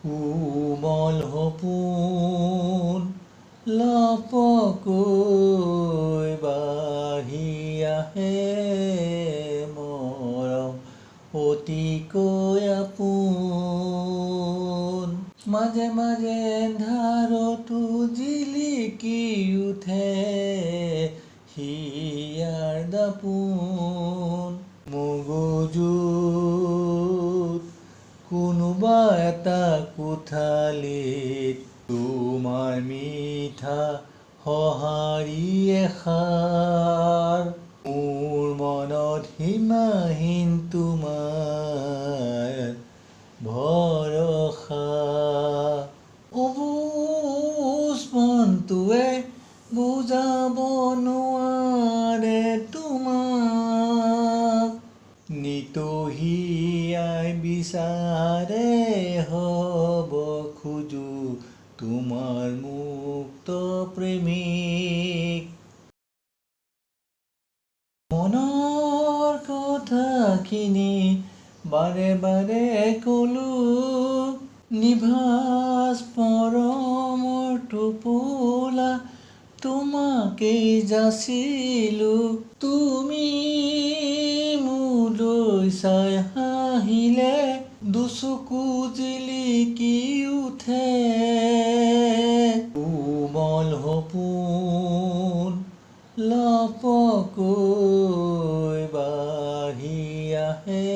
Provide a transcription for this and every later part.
কোমল সপোন লপকৈ বাঢ়ি আহে মৰম অতিকৈ আপোন মাজে মাজে এন্ধাৰতো জিলিকি উঠে হিয়াৰ দাপোন মগজুত কোনোবা এটা কোঠালিত তোমাৰ মিঠা সঁহাৰি এষাৰ মোৰ মনত সীমাহীন তোমাৰ ভৰসা অবুজ মনটোৱে বুজাব নোৱাৰে তোমাক নিতহিয়াই বিচাৰে হ'ব খোজো তোমাৰ মুক্ত প্ৰেমিক মনৰ কথাখিনি বাৰে বাৰে কলো নিভাঁজ মৰমৰ টোপোলা তোমাকেই যাচিলো তুমি মোলৈ চাই হাঁহিলে দুচকু জিলিকি উঠে কোমল সপোন লপকৈ বাঢ়ি আহে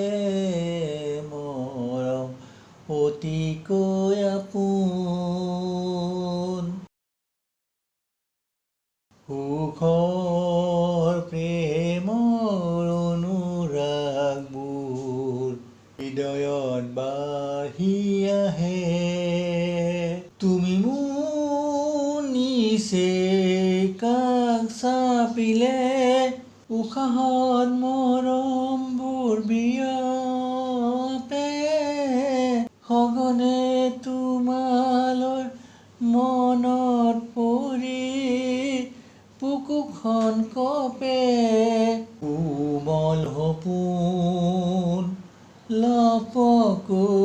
মৰম অতিকৈ আপোন সুখৰ প্ৰেমৰ অনুৰাগবোৰ হৃদয়ত বাঢ়ি আহে তুমি মোৰ নিচে কাষ চাপিলে উশাহত মৰমবোৰ বিয়পে সঘনে তোমালৈ মনত পৰি বুকুখন কঁপে কোমল সপোন লপকৈ